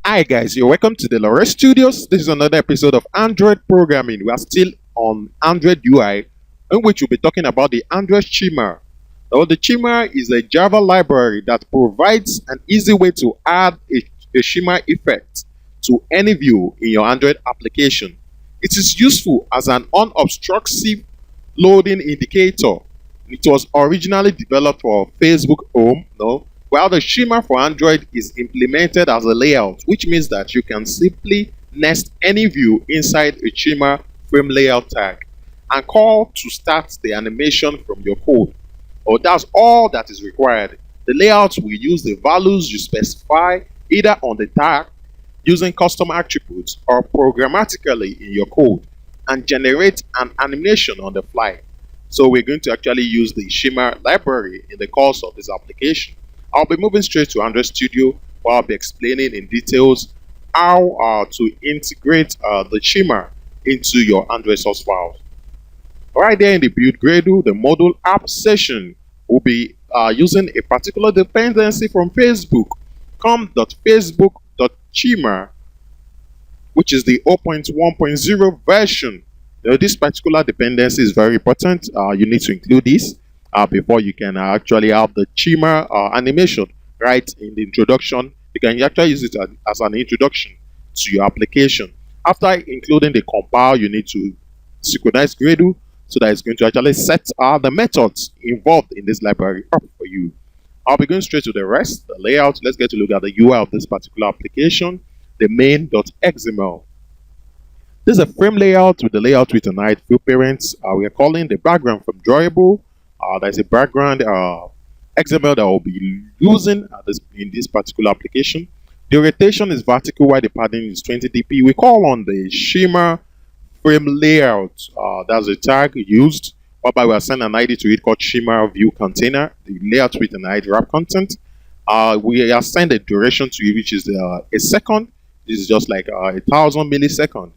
Hi guys, you're welcome to the Lore Studios. This is another episode of Android programming. We are still on Android UI, in which we'll be talking about the Android Shimmer. Now, the Shimmer is a Java library that provides an easy way to add a shimmer effect to any view in your Android application. It is useful as an unobstructive loading indicator. It was originally developed for Facebook Home, no, while the Shimmer for Android is implemented as a layout, which means that you can simply nest any view inside a Shimmer frame layout tag and call to start the animation from your code. Or that's all that is required. The layout will use the values you specify either on the tag using custom attributes or programmatically in your code and generate an animation on the fly. So we're going to actually use the Shimmer library in the course of this application. I'll be moving straight to Android Studio where I'll be explaining in details how to integrate the Shimmer into your Android source files. Right there in the build Gradle, the module app session will be using a particular dependency from Facebook, com.facebook.shimmer, which is the 0.1.0 version. Now, this particular dependency is very important. You need to include this before you can actually have the Shimmer animation right in the introduction. You can actually use it as an introduction to your application. After including the compile, you need to synchronize Gradle so that it's going to actually set the methods involved in this library up for you. I'll be going straight to the rest, the layout. Let's get to look at the UI of this particular application, the main.xml. This is a frame layout with the layout with an hide fill parents. We are calling the background from drawable. There's a background XML that will be using in this particular application. The rotation is vertical while the padding is 20 dp. We call on the Shimmer frame layout. That's the tag used, whereby we assign an ID to it called Shimmer view container. The layout with an ID wrap content. We assign the duration to it, which is a second. This is just like 1,000 milliseconds.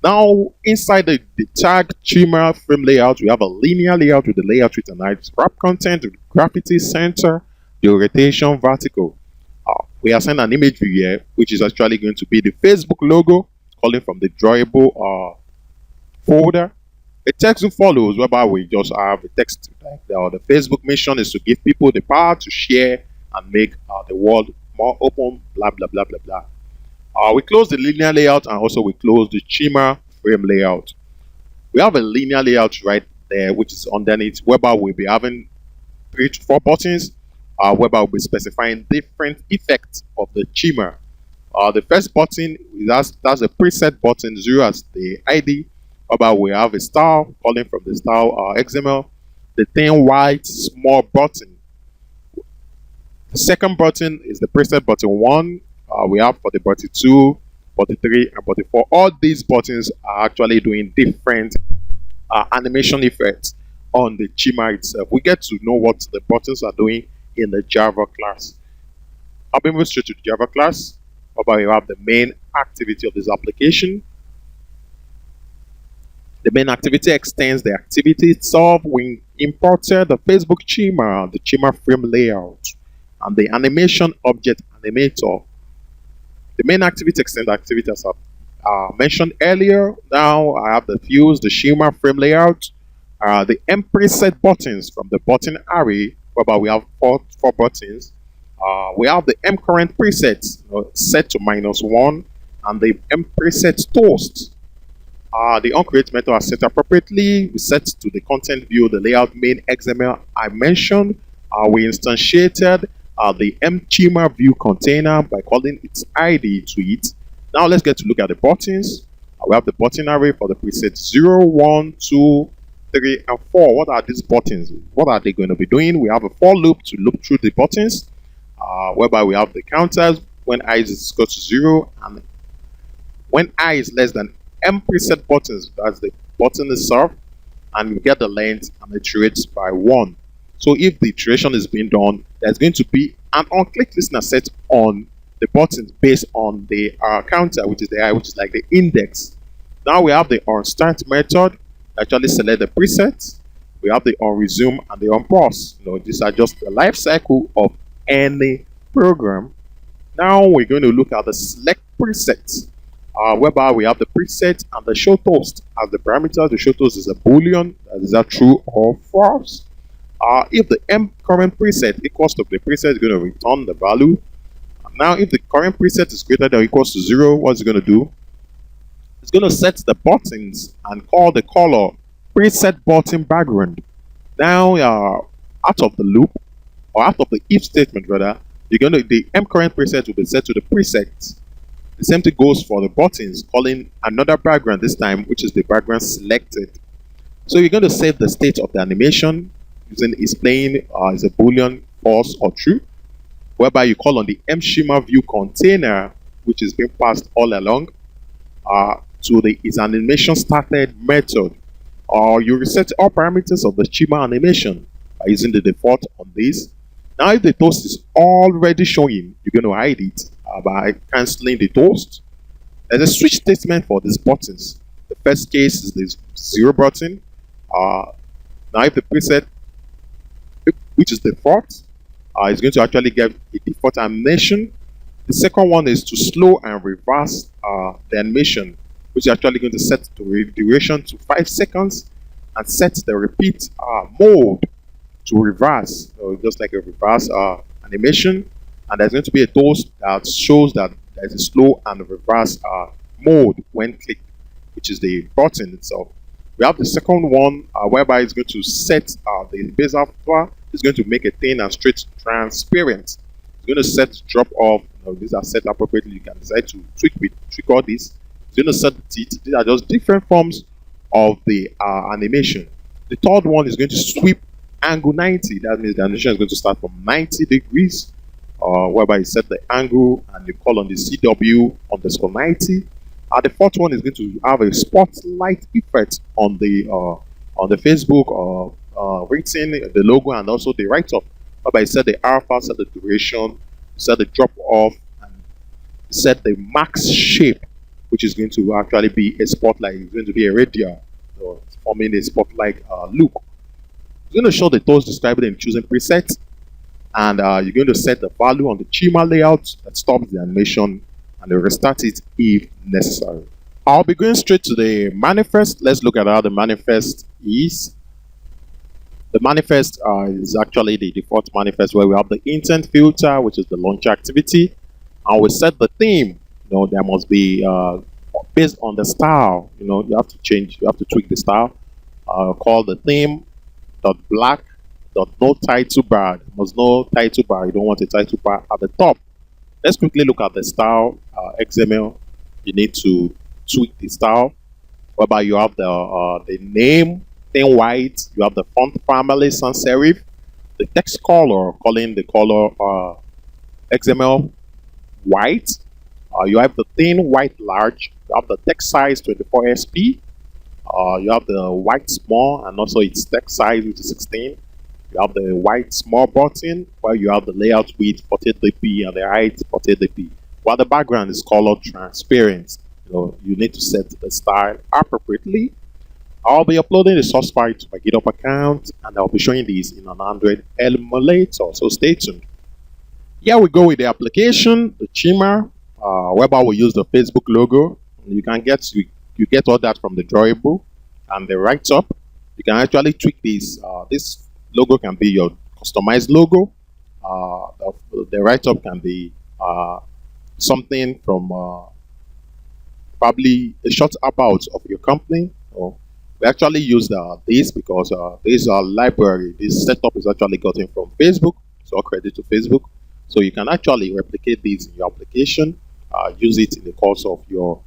Now, inside the tag Shimmer frame layout, we have a linear layout with the layout with an wrap content, with gravity center, the rotation vertical. We assign an image view here, which is actually going to be the Facebook logo, calling from the drawable folder. A text will follows, whereby we just have a text like the Facebook mission is to give people the power to share and make the world more open, blah, blah, blah, blah, blah. We close the linear layout and also we close the Shimmer frame layout. We have a linear layout right there, which is underneath, whereby we'll be having 3 to 4 buttons, whereby we'll be specifying different effects of the Shimmer. The first button, that's a preset button, 0 as the ID, whereby we have a style, calling from the style XML, the thin white small button. The second button is the preset button 1. We have 42, 43, and 44. All these buttons are actually doing different animation effects on the Shimmer itself. We get to know what the buttons are doing in the Java class. I'll be moving straight to the Java class, whereby you have the main activity of this application. The main activity extends the activity itself. We imported the Facebook Shimmer, the Shimmer frame layout, and the animation object animator. The main activity extends the activity as I mentioned earlier. Now I have the views, the Shimmer frame layout, the M preset buttons from the button array, whereby we have four buttons. We have the M current presets set to -1 and the M preset toast. The onCreate method are set appropriately. We set to the content view, the layout main XML I mentioned. We instantiated the Shimmer view container by calling its ID to it. Now let's get to look at the buttons. We have the button array for the preset 0, 1, 2, 3, and 4. What are these buttons? What are they going to be doing? We have a for loop to loop through the buttons, whereby we have the counters when I is equal to 0 and when I is less than M preset buttons, that's the button itself, and we get the length and it iterates by 1. So if the iteration is being done, there's going to be an on-click listener set on the buttons based on the counter, which is the I, which is like the index. Now we have the onStart method, actually select the presets. We have the onResume and the onPause. These are just the life cycle of any program. Now we're going to look at the select presets, whereby we have the preset and the show toast as the parameters. The show toast is a boolean, that is that true or false. If the m current preset equals to the preset, it's going to return the value. Now, if the current preset is greater than or equals to 0, what's it going to do? It's going to set the buttons and call the color preset button background. Now, out of the loop, or out of the if statement rather, you're going to the m current preset will be set to the preset. The same thing goes for the buttons, calling another background this time, which is the background selected. So you're going to save the state of the animation using is playing as a boolean, false or true, whereby you call on the m shimmer view container, which is being passed all along, to the is animation started method, or you reset all parameters of the shimmer animation by using the default on this. Now, if the toast is already showing, you're going to hide it by canceling the toast. There's a switch statement for these buttons. The first case is the 0 button. Now, if the preset, which is default, is going to actually get a default animation. The second one is to slow and reverse the animation, which is actually going to set the duration to 5 seconds and set the repeat mode to reverse, so just like a reverse animation. And there's going to be a toast that shows that there's a slow and reverse mode when clicked, which is the button itself. We have the second one whereby it's going to set the base after. It's going to make a thin and straight transparent. It's going to set drop off. These are set appropriately. You can decide to tweak all these. It's going to set the teeth. These are just different forms of the animation. The third one is going to sweep angle 90. That means the animation is going to start from 90 degrees, whereby you set the angle and you call on the CW underscore 90. The fourth one is going to have a spotlight effect on the Facebook rating, the logo, and also the write-up. Whereby you set the alpha, set the duration, set the drop off, and set the max shape, which is going to actually be a spotlight. It's going to be a radial, so forming a spotlight look. It's going to show the tools described in choosing presets, and you're going to set the value on the shimmer layout that stops the animation, and you restart it if necessary. I'll be going straight to the manifest. Let's look at how the manifest is. The manifest is actually the default manifest where we have the intent filter, which is the launch activity, and we set the theme. There must be based on the style. You have to change, you have to tweak the style. Call the theme dot black dot no title bar. There must no title bar. You don't want a title bar at the top. Let's quickly look at the style XML. You need to tweak the style, whereby you have the name thin white. You have the font family sans serif, the text color, calling the color XML white. You have the thin white large. You have the text size 24sp. You have the white small and also its text size, which is 16. You have the white small button where you have the layout width 48dp and the height 48dp. While the background is color transparent, you need to set the style appropriately. I'll be uploading the source file to my GitHub account, and I'll be showing these in an Android emulator, so stay tuned. Here we go with the application, the Shimmer, whereby we use the Facebook logo. You get all that from the drawable and the write-up. You can actually tweak this. This logo can be your customized logo. The write-up can be something from probably a short about of your company. We actually use this because this library, this setup is actually gotten from Facebook. So all credit to Facebook. So you can actually replicate these in your application, use it in the course of your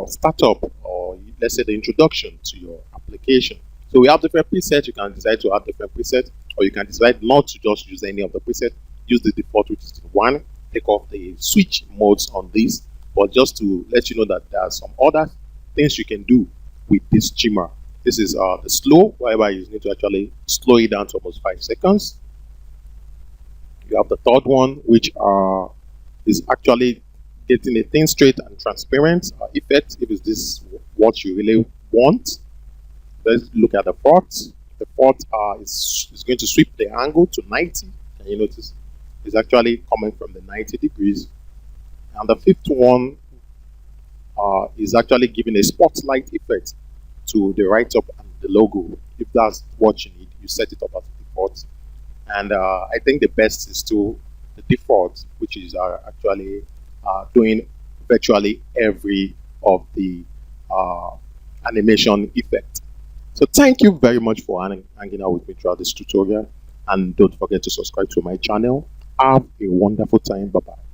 startup, or let's say the introduction to your application. So we have different presets. You can decide to add different presets, or you can decide not to just use any of the presets. Use the default, which is one. Take off the switch modes on this, but just to let you know that there are some other things you can do with this Shimmer. This is the slow, whereby you need to actually slow it down to almost 5 seconds. You have the third one, which is actually getting a thin, straight, and transparent effect. If it's this what you really want, let's look at the fourth. The fourth is going to sweep the angle to 90. Can you notice? is actually coming from the 90 degrees. And the fifth one is actually giving a spotlight effect to the right up and the logo. If that's what you need, you set it up as a default. And I think the best is to the default, which is actually doing virtually every of the uh, animation effect. So thank you very much for hanging out with me throughout this tutorial. And don't forget to subscribe to my channel. Have a wonderful time. Bye-bye.